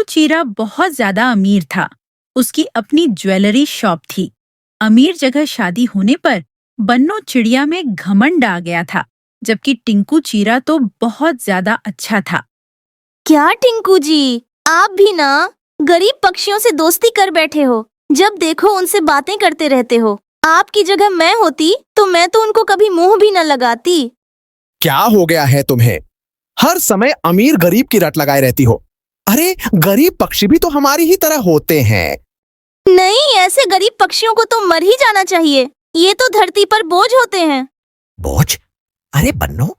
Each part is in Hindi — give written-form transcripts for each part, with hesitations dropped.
चीरा बहुत ज्यादा अमीर था। उसकी अपनी ज्वेलरी शॉप थी। अमीर जगह शादी होने पर बन्नो चिड़िया में घमंड आ गया था, जबकि टिंकू चीरा तो बहुत ज्यादा अच्छा था। क्या टिंकू जी, आप भी ना गरीब पक्षियों से दोस्ती कर बैठे हो। जब देखो उनसे बातें करते रहते हो। आपकी जगह मैं होती तो मैं तो उनको कभी मुंह भी न लगाती। क्या हो गया है तुम्हें? हर समय अमीर गरीब की रट लगाए रहती हो। अरे गरीब पक्षी भी तो हमारी ही तरह होते हैं। नहीं, ऐसे गरीब पक्षियों को तो मर ही जाना चाहिए। ये तो धरती पर बोझ होते हैं। बोझ? अरे बन्नो,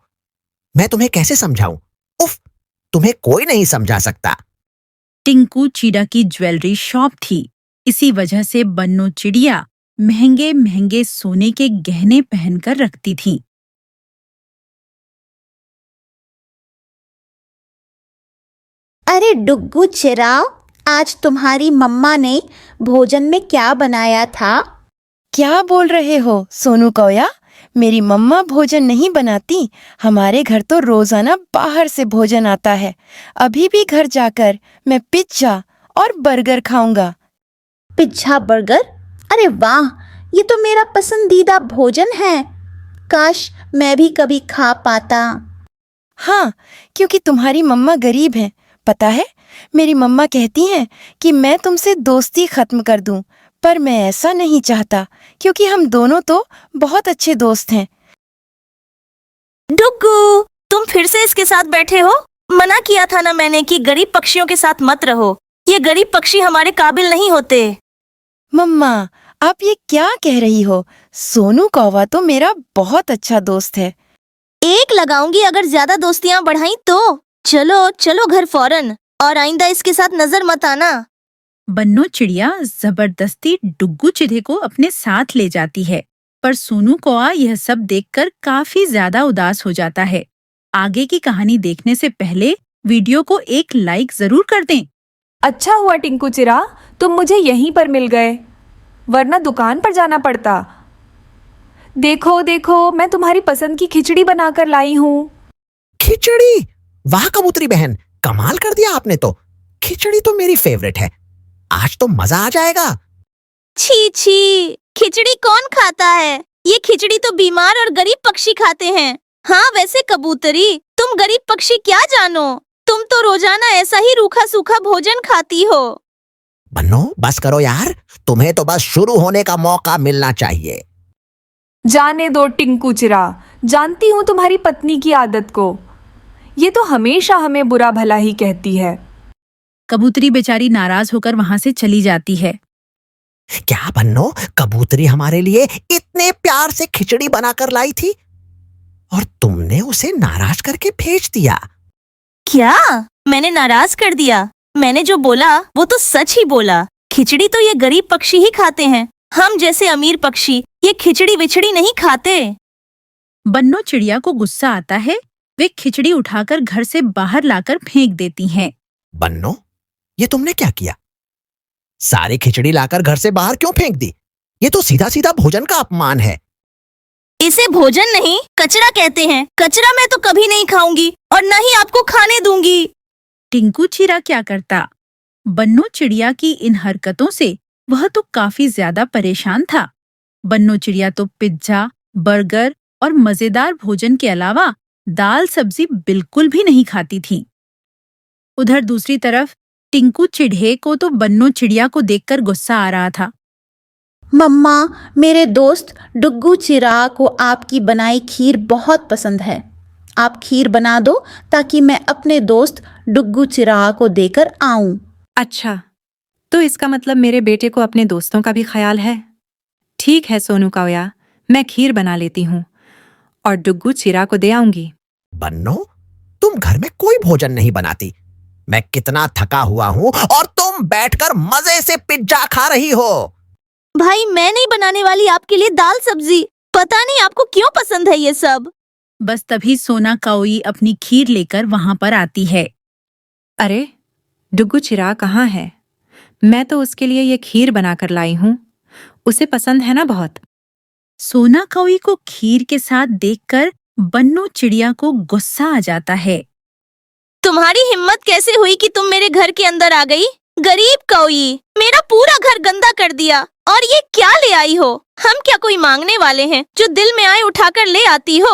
मैं तुम्हें कैसे समझाऊं? उफ, तुम्हें कोई नहीं समझा सकता। टिंकू चीरा की ज्वेलरी शॉप थी। इसी वजह से बन्नो चिड़िया महंगे महंगे सोने के गहने पहनकर रखती थी। अरे डुग्गू चिराओ, आज तुम्हारी मम्मा ने भोजन में क्या बनाया था? क्या बोल रहे हो सोनू कौया? मेरी मम्मा भोजन नहीं बनाती। हमारे घर तो रोजाना बाहर से भोजन आता है। अभी भी घर जाकर मैं पिज्जा और बर्गर खाऊंगा। Pizza burger? अरे वाह, ये तो मेरा पसंदीदा भोजन है। काश मैं भी कभी खा पाता। हाँ, क्योंकि तुम्हारी मम्मा गरीब हैं। पता है, मेरी मम्मा कहती हैं कि मैं तुमसे दोस्ती खत्म कर दूं, पर मैं ऐसा नहीं चाहता क्योंकि हम दोनों तो बहुत अच्छे दोस्त हैं। डुग्गू, तुम फिर से इसके साथ बैठे हो? मना किया था ना मैंने कि गरीब पक्षियों के साथ मत रहो। ये गरीब पक्षी हमारे काबिल नहीं होते। मम्मा, आप ये क्या कह रही हो? सोनू कौवा तो मेरा बहुत अच्छा दोस्त है। एक लगाऊंगी अगर ज्यादा दोस्तियां बढ़ाई तो। चलो चलो घर फौरन, और आइंदा इसके साथ नजर मत आना। बन्नो चिड़िया जबरदस्ती डुग्गू चिढ़े को अपने साथ ले जाती है, पर सोनू कौआ यह सब देखकर काफी ज्यादा उदास हो जाता है। आगे की कहानी देखने से पहले वीडियो को एक लाइक जरूर कर दें। अच्छा हुआ टिंकू चिरा, तुम मुझे यहीं पर मिल गए, वरना दुकान पर जाना पड़ता। देखो देखो, मैं तुम्हारी पसंद की खिचड़ी बनाकर लाई हूँ। खिचड़ी? वाह कबूतरी बहन, कमाल कर दिया आपने तो। खिचड़ी तो मेरी फेवरेट है। आज तो मजा आ जाएगा। छी छी, खिचड़ी कौन खाता है? ये खिचड़ी तो बीमार और गरीब पक्षी खाते हैं। हाँ वैसे कबूतरी, तुम गरीब पक्षी क्या जानो? तुम तो रोजाना ऐसा ही रूखा सूखा भोजन खाती हो। बन्नो बस करो यार, तुम्हें तो बस शुरू होने का मौका मिलना चाहिए। जाने दो टिंकू चिरा, जानती हूँ तुम्हारी पत्नी की आदत को। ये तो हमेशा हमें बुरा भला ही कहती है। कबूतरी बेचारी नाराज होकर वहां से चली जाती है। क्या बन्नो, कबूतरी हमारे लिए इतने प्यार से खिचड़ी बनाकर लाई थी और तुमने उसे नाराज करके भेज दिया? क्या मैंने नाराज कर दिया? मैंने जो बोला वो तो सच ही बोला। खिचड़ी तो ये गरीब पक्षी ही खाते हैं। हम जैसे अमीर पक्षी ये खिचड़ी विचड़ी नहीं खाते। बन्नो चिड़िया को गुस्सा आता है। वे खिचड़ी उठाकर घर से बाहर लाकर फेंक देती हैं। बन्नो, ये तुमने क्या किया? सारी खिचड़ी लाकर घर से बाहर क्यों फेंक दी? ये तो सीधा सीधा भोजन का अपमान है। इसे भोजन नहीं कचरा कहते हैं। कचरा मैं तो कभी नहीं खाऊंगी और न ही आपको खाने दूंगी। टिंकू चीरा क्या करता? बन्नो चिड़िया की इन हरकतों से वह तो काफी ज्यादा परेशान था। बन्नो चिड़िया तो पिज्जा, बर्गर और मजेदार भोजन के अलावा दाल सब्जी बिल्कुल भी नहीं खाती थी। उधर दूसरी तरफ टिंकू चिढ़े को तो बन्नो चिड़िया को देखकर गुस्सा आ रहा था। मम्मा, मेरे दोस्त डुग्गू चिरा को आपकी बनाई खीर बहुत पसंद है। आप खीर बना दो ताकि मैं अपने दोस्त डुग्गू चिरा को देकर आऊं। अच्छा, तो इसका मतलब मेरे बेटे को अपने दोस्तों का भी ख्याल है। ठीक है सोनू कौया, मैं खीर बना लेती हूँ और डुग्गू चिरा को दे आऊंगी। बन्नो, तुम घर में कोई भोजन नहीं बनाती। मैं कितना थका हुआ हूँ और तुम बैठकर मजे से पिज्जा खा रही हो। भाई मैं नहीं बनाने वाली आपके लिए दाल सब्जी। पता नहीं आपको क्यों पसंद है ये सब। बस तभी सोना कौई अपनी खीर लेकर वहां पर आती है। अरे डुग्गू चिरा कहाँ है? मैं तो उसके लिए ये खीर बनाकर लाई हूँ। उसे पसंद है ना बहुत। सोना कौई को खीर के साथ देखकर बन्नो चिड़िया को गुस्सा आ जाता है। तुम्हारी हिम्मत कैसे हुई कि तुम मेरे घर के अंदर आ गई? गरीब कौई, मेरा पूरा घर गंदा कर दिया। और ये क्या ले आई हो? हम क्या कोई मांगने वाले हैं जो दिल में आए उठाकर ले आती हो?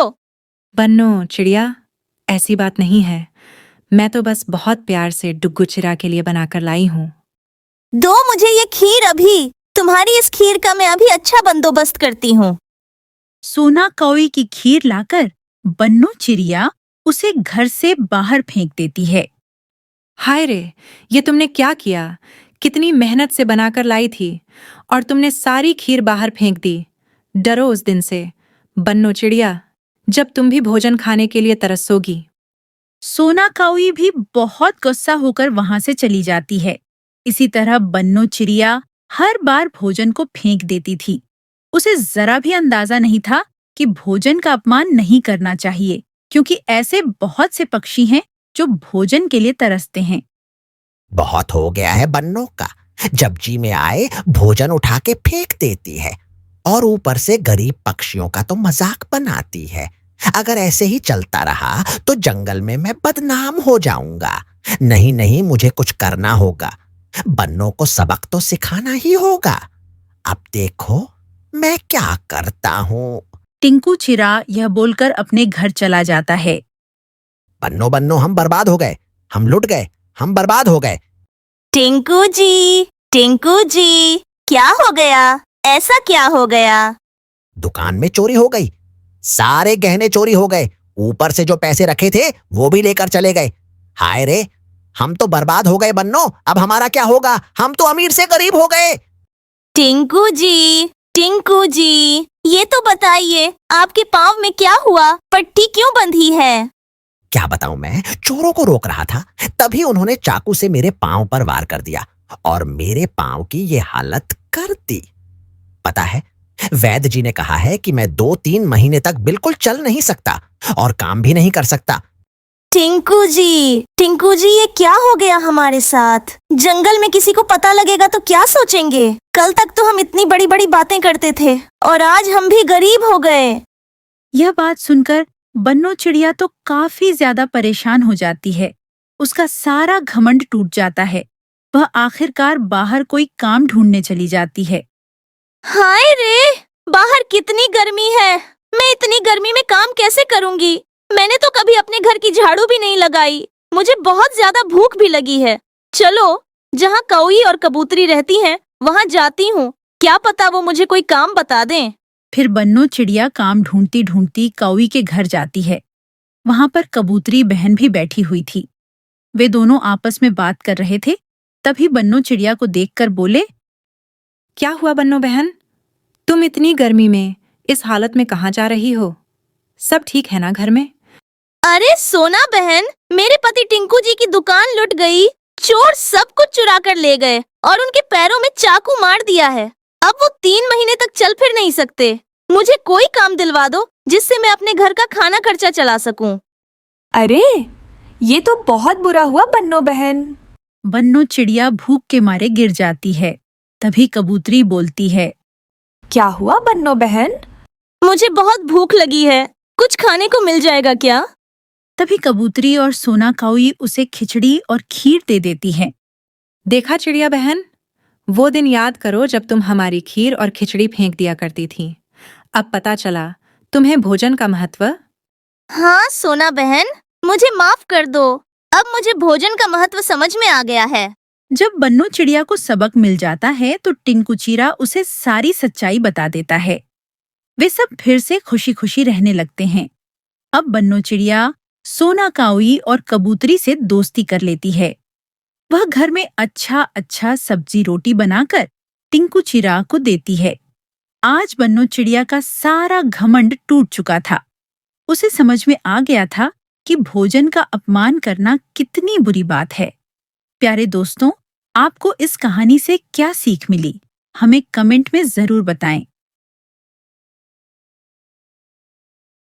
बन्नो चिड़िया, ऐसी बात नहीं है। मैं तो बस बहुत प्यार से डुग्गू चिरा के लिए बनाकर लाई हूँ। दो मुझे ये खीर अभी। तुम्हारी इस खीर का मैं अभी अच्छा बंदोबस्त करती हूँ। सोना कौई की खीर लाकर बन्नो चिड़िया उसे घर से बाहर फेंक देती है। हाय रे, ये तुमने क्या किया? कितनी मेहनत से बनाकर लाई थी और तुमने सारी खीर बाहर फेंक दी। डरो उस दिन से, बन्नो चिड़िया, जब तुम भी भोजन खाने के लिए तरसोगी। सोना कौई भी बहुत गुस्सा होकर वहां से चली जाती है। इसी तरह बन्नो चिड़िया हर बार भोजन को फेंक देती थी। उसे जरा भी अंदाजा नहीं था कि भोजन का अपमान नहीं करना चाहिए, क्योंकि ऐसे बहुत से पक्षी हैं जो भोजन के लिए तरसते हैं। बहुत हो गया है बन्नो का। जब जी में आए भोजन उठा के फेंक देती है और ऊपर से गरीब पक्षियों का तो मजाक बनाती है। अगर ऐसे ही चलता रहा तो जंगल में मैं बदनाम हो जाऊंगा। नहीं, मुझे कुछ करना होगा। बन्नो को सबक तो सिखाना ही होगा। अब देखो मैं क्या करता हूँ। टिंकू चिरा यह बोलकर अपने घर चला जाता है। बन्नो, हम बर्बाद हो गए, हम लुट गए, हम बर्बाद हो गए। टिंकू जी, क्या हो गया? ऐसा क्या हो गया? दुकान में चोरी हो गई, सारे गहने चोरी हो गए, ऊपर से जो पैसे रखे थे वो भी लेकर चले गए। हाय रे, हम तो बर्बाद हो गए बन्नो। अब हमारा क्या होगा? हम तो अमीर से गरीब हो गए। टिंकू जी, ये तो बताइए आपके पाँव में क्या हुआ? पट्टी क्यों बंधी है? क्या बताऊं, मैं चोरों को रोक रहा था, तभी उन्होंने चाकू से मेरे पांव पर वार कर दिया और मेरे पांव की ये हालत कर दी। पता है, वैद्य जी ने कहा है कि मैं 2-3 महीने तक बिल्कुल चल नहीं सकता और काम भी नहीं कर सकता। टिंकू जी, ये क्या हो गया हमारे साथ? जंगल में किसी को पता लगेगा तो क्या सोचेंगे? कल तक तो हम इतनी बड़ी बड़ी बातें करते थे और आज हम भी गरीब हो गए। यह बात सुनकर बन्नो चिड़िया तो काफी ज्यादा परेशान हो जाती है। उसका सारा घमंड टूट जाता है। वह आखिरकार बाहर कोई काम ढूंढने चली जाती है। हाय रे, बाहर कितनी गर्मी है। मैं इतनी गर्मी में काम कैसे करूंगी? मैंने तो कभी अपने घर की झाड़ू भी नहीं लगाई। मुझे बहुत ज्यादा भूख भी लगी है। चलो, जहाँ कौई और कबूतरी रहती हैं, वहाँ जाती हूँ। क्या पता वो मुझे कोई काम बता दें। फिर बन्नो चिड़िया काम ढूंढती ढूंढती कौई के घर जाती है। वहां पर कबूतरी बहन भी बैठी हुई थी। वे दोनों आपस में बात कर रहे थे। तभी बन्नो चिड़िया को देखकर बोले, क्या हुआ बन्नो बहन? तुम इतनी गर्मी में इस हालत में कहाँ जा रही हो? सब ठीक है ना घर में? अरे सोना बहन, मेरे पति टिंकू जी की दुकान लुट गई। चोर सब कुछ चुरा कर ले गए और उनके पैरों में चाकू मार दिया है। अब वो 3 महीने तक चल फिर नहीं सकते। मुझे कोई काम दिलवा दो जिससे मैं अपने घर का खाना खर्चा चला सकूं। अरे, ये तो बहुत बुरा हुआ बन्नो बहन। बन्नो चिड़िया भूख के मारे गिर जाती है। तभी कबूतरी बोलती है, क्या हुआ बन्नो बहन? मुझे बहुत भूख लगी है, कुछ खाने को मिल जाएगा क्या? तभी कबूतरी और सोना कौई उसे खिचड़ी और खीर दे देती है। देखा चिड़िया बहन, वो दिन याद करो जब तुम हमारी खीर और खिचड़ी फेंक दिया करती थी। अब पता चला तुम्हें भोजन का महत्व। हाँ सोना बहन, मुझे माफ कर दो। अब मुझे भोजन का महत्व समझ में आ गया है। जब बन्नो चिड़िया को सबक मिल जाता है तो टिंकू चिरा उसे सारी सच्चाई बता देता है। वे सब फिर से खुशी खुशी रहने लगते हैं। अब बन्नो चिड़िया सोना कौई और कबूतरी से दोस्ती कर लेती है। वह घर में अच्छा सब्जी रोटी बनाकर टिंकू चिरा को देती है। आज बन्नो चिड़िया का सारा घमंड टूट चुका था। उसे समझ में आ गया था कि भोजन का अपमान करना कितनी बुरी बात है। प्यारे दोस्तों, आपको इस कहानी से क्या सीख मिली? हमें कमेंट में जरूर बताएं।